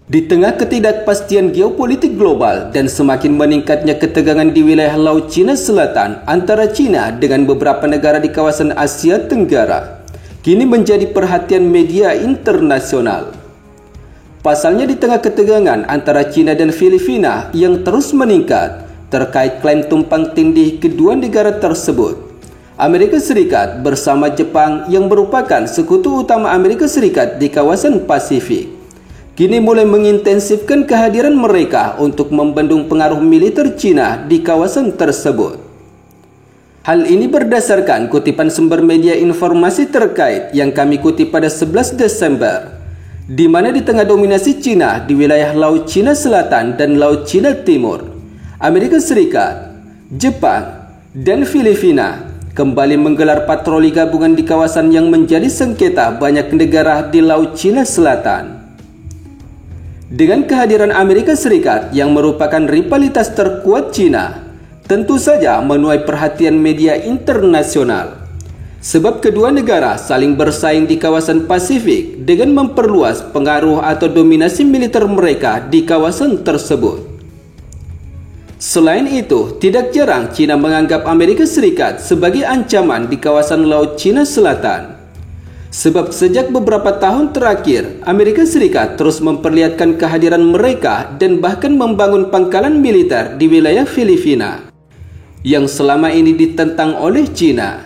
Di tengah ketidakpastian geopolitik global dan semakin meningkatnya ketegangan di wilayah Laut Cina Selatan antara China dengan beberapa negara di kawasan Asia Tenggara, kini menjadi perhatian media internasional. Pasalnya, di tengah ketegangan antara China dan Filipina yang terus meningkat terkait klaim tumpang tindih kedua negara tersebut, Amerika Serikat bersama Jepang yang merupakan sekutu utama Amerika Serikat di kawasan Pasifik kini mulai mengintensifkan kehadiran mereka untuk membendung pengaruh militer China di kawasan tersebut. Hal ini berdasarkan kutipan sumber media informasi terkait yang kami kutip pada 11 Desember, di mana di tengah dominasi China di wilayah Laut Cina Selatan dan Laut Cina Timur, Amerika Serikat, Jepang, dan Filipina kembali menggelar patroli gabungan di kawasan yang menjadi sengketa banyak negara di Laut Cina Selatan. Dengan kehadiran Amerika Serikat yang merupakan rivalitas terkuat China, tentu saja menuai perhatian media internasional. Sebab kedua negara saling bersaing di kawasan Pasifik dengan memperluas pengaruh atau dominasi militer mereka di kawasan tersebut. Selain itu, tidak jarang China menganggap Amerika Serikat sebagai ancaman di kawasan Laut Cina Selatan. Sebab sejak beberapa tahun terakhir, Amerika Serikat terus memperlihatkan kehadiran mereka dan bahkan membangun pangkalan militer di wilayah Filipina yang selama ini ditentang oleh China.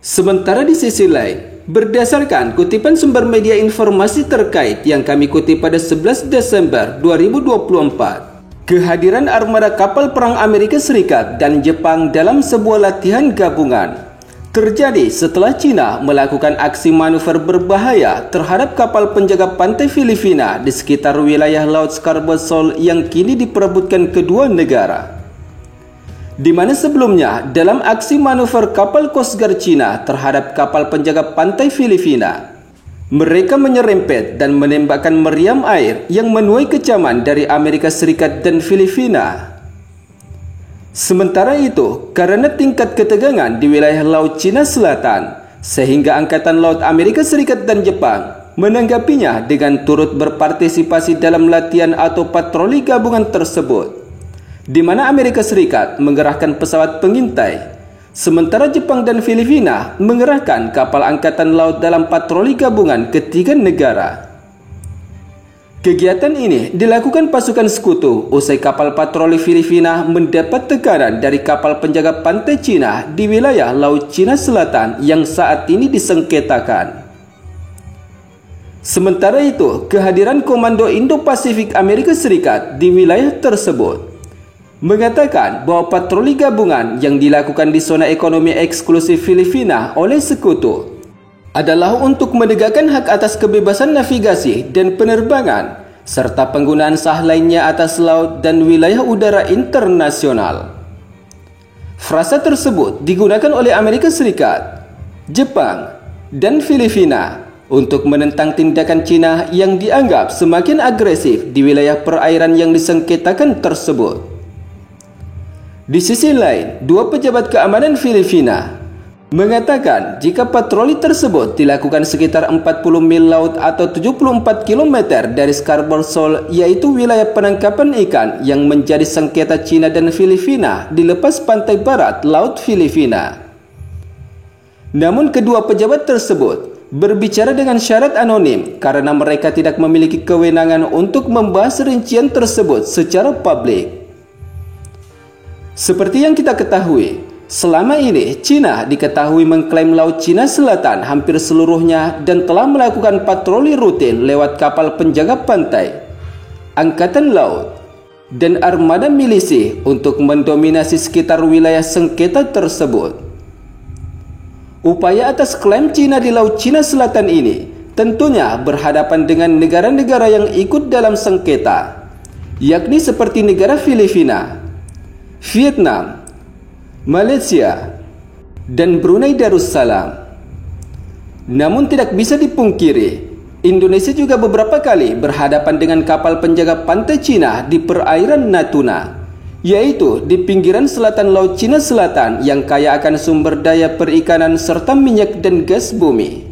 Sementara di sisi lain, berdasarkan kutipan sumber media informasi terkait yang kami kutip pada 11 Desember 2024, kehadiran armada kapal perang Amerika Serikat dan Jepang dalam sebuah latihan gabungan terjadi setelah China melakukan aksi manuver berbahaya terhadap kapal penjaga pantai Filipina di sekitar wilayah Laut Scarborough Shoal yang kini diperebutkan kedua negara. Di mana sebelumnya dalam aksi manuver kapal Coast Guard China terhadap kapal penjaga pantai Filipina, mereka menyerempet dan menembakkan meriam air yang menuai kecaman dari Amerika Serikat dan Filipina. Sementara itu, karena tingkat ketegangan di wilayah Laut Cina Selatan, sehingga Angkatan Laut Amerika Serikat dan Jepang menanggapinya dengan turut berpartisipasi dalam latihan atau patroli gabungan tersebut, di mana Amerika Serikat mengerahkan pesawat pengintai, sementara Jepang dan Filipina mengerahkan kapal angkatan laut dalam patroli gabungan ketiga negara. Kegiatan ini dilakukan pasukan sekutu usai kapal patroli Filipina mendapat tekanan dari kapal penjaga pantai Cina di wilayah Laut Cina Selatan yang saat ini disengketakan. Sementara itu, kehadiran Komando Indo-Pasifik Amerika Serikat di wilayah tersebut mengatakan bahwa patroli gabungan yang dilakukan di zona ekonomi eksklusif Filipina oleh sekutu adalah untuk menegakkan hak atas kebebasan navigasi dan penerbangan, serta penggunaan sah lainnya atas laut dan wilayah udara internasional. Frasa tersebut digunakan oleh Amerika Serikat, Jepang, dan Filipina untuk menentang tindakan China yang dianggap semakin agresif di wilayah perairan yang disengketakan tersebut. Di sisi lain, dua pejabat keamanan Filipina mengatakan jika patroli tersebut dilakukan sekitar 40 mil laut atau 74 km dari Scarborough Shoal, yaitu wilayah penangkapan ikan yang menjadi sengketa China dan Filipina di lepas pantai barat Laut Filipina. Namun kedua pejabat tersebut berbicara dengan syarat anonim karena mereka tidak memiliki kewenangan untuk membahas rincian tersebut secara publik. Seperti yang kita ketahui, selama ini China diketahui mengklaim Laut Cina Selatan hampir seluruhnya dan telah melakukan patroli rutin lewat kapal penjaga pantai, angkatan laut, dan armada milisi untuk mendominasi sekitar wilayah sengketa tersebut. Upaya atas klaim China di Laut Cina Selatan ini tentunya berhadapan dengan negara-negara yang ikut dalam sengketa, yakni seperti negara Filipina, Vietnam, Malaysia, dan Brunei Darussalam. Namun tidak bisa dipungkiri, Indonesia juga beberapa kali berhadapan dengan kapal penjaga pantai Cina di perairan Natuna, yaitu di pinggiran selatan Laut Cina Selatan yang kaya akan sumber daya perikanan serta minyak dan gas bumi.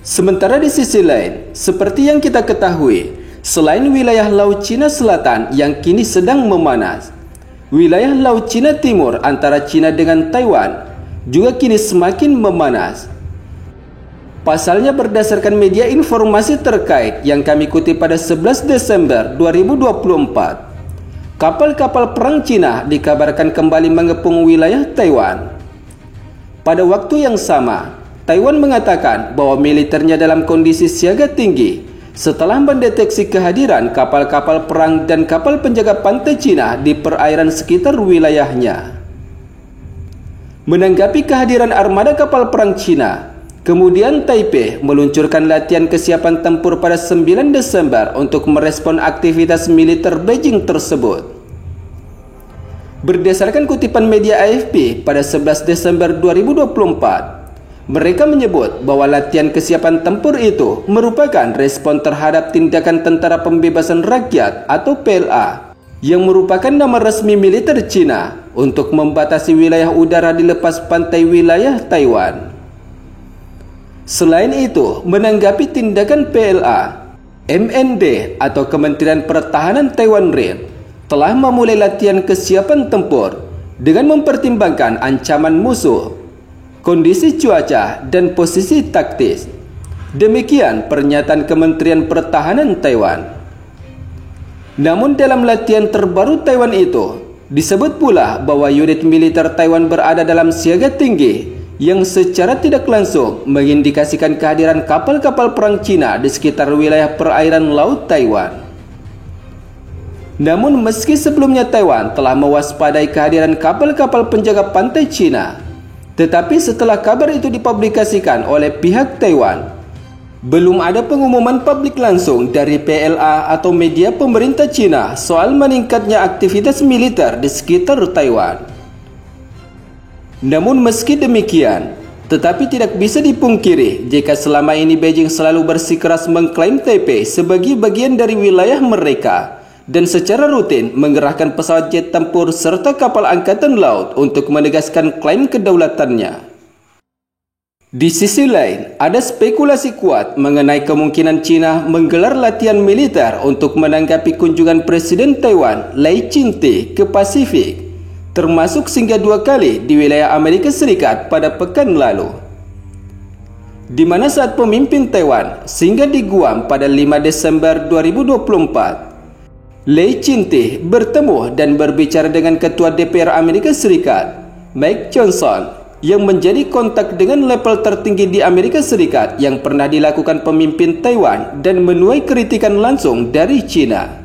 Sementara di sisi lain, seperti yang kita ketahui, selain wilayah Laut Cina Selatan yang kini sedang memanas, wilayah Laut Cina Timur antara Cina dengan Taiwan juga kini semakin memanas. Pasalnya, berdasarkan media informasi terkait yang kami kutip pada 11 Desember 2024, kapal-kapal perang Cina dikabarkan kembali mengepung wilayah Taiwan. Pada waktu yang sama, Taiwan mengatakan bahwa militernya dalam kondisi siaga tinggi setelah mendeteksi kehadiran kapal-kapal perang dan kapal penjaga pantai Cina di perairan sekitar wilayahnya. Menanggapi kehadiran armada kapal perang Cina, kemudian Taipei meluncurkan latihan kesiapan tempur pada 9 Desember untuk merespon aktivitas militer Beijing tersebut. Berdasarkan kutipan media AFP pada 11 Desember 2024, mereka menyebut bahwa latihan kesiapan tempur itu merupakan respon terhadap tindakan Tentara Pembebasan Rakyat atau PLA yang merupakan nama resmi militer Cina untuk membatasi wilayah udara di lepas pantai wilayah Taiwan. Selain itu, menanggapi tindakan PLA, MND atau Kementerian Pertahanan Taiwan Red telah memulai latihan kesiapan tempur dengan mempertimbangkan ancaman musuh, kondisi cuaca, dan posisi taktis. Demikian pernyataan Kementerian Pertahanan Taiwan. Namun dalam latihan terbaru Taiwan itu, disebut pula bahwa unit militer Taiwan berada dalam siaga tinggi yang secara tidak langsung mengindikasikan kehadiran kapal-kapal perang Cina di sekitar wilayah perairan Laut Taiwan. Namun meski sebelumnya Taiwan telah mewaspadai kehadiran kapal-kapal penjaga pantai Cina, tetapi setelah kabar itu dipublikasikan oleh pihak Taiwan, belum ada pengumuman publik langsung dari PLA atau media pemerintah Cina soal meningkatnya aktivitas militer di sekitar Taiwan. Namun meski demikian, tetapi tidak bisa dipungkiri jika selama ini Beijing selalu bersikeras mengklaim Taipei sebagai bagian dari wilayah mereka dan secara rutin mengerahkan pesawat jet tempur serta kapal angkatan laut untuk menegaskan klaim kedaulatannya. Di sisi lain, ada spekulasi kuat mengenai kemungkinan Cina menggelar latihan militer untuk menanggapi kunjungan Presiden Taiwan Lai Ching-te ke Pasifik, termasuk singgah 2 kali di wilayah Amerika Serikat pada pekan lalu, di mana saat pemimpin Taiwan singgah di Guam pada 5 Desember 2024, Lai Ching-te bertemu dan berbicara dengan Ketua DPR Amerika Serikat, Mike Johnson, yang menjadi kontak dengan level tertinggi di Amerika Serikat yang pernah dilakukan pemimpin Taiwan dan menuai kritikan langsung dari China.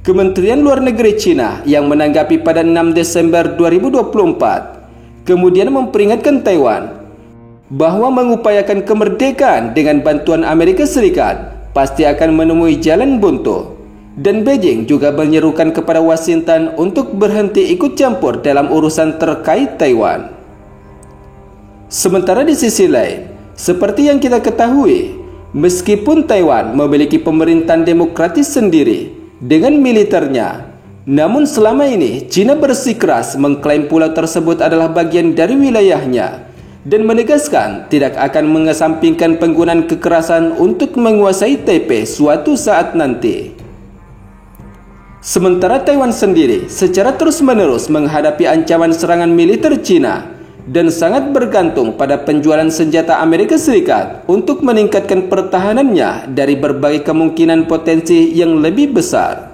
Kementerian Luar Negeri China yang menanggapi pada 6 Desember 2024 kemudian memperingatkan Taiwan bahwa mengupayakan kemerdekaan dengan bantuan Amerika Serikat pasti akan menemui jalan buntu. Dan Beijing juga menyerukan kepada Washington untuk berhenti ikut campur dalam urusan terkait Taiwan. Sementara di sisi lain, seperti yang kita ketahui, meskipun Taiwan memiliki pemerintahan demokratis sendiri dengan militernya, namun selama ini China bersikeras mengklaim pulau tersebut adalah bagian dari wilayahnya dan menegaskan tidak akan mengesampingkan penggunaan kekerasan untuk menguasai Taipei suatu saat nanti. Sementara Taiwan sendiri secara terus-menerus menghadapi ancaman serangan militer China dan sangat bergantung pada penjualan senjata Amerika Serikat untuk meningkatkan pertahanannya dari berbagai kemungkinan potensi yang lebih besar.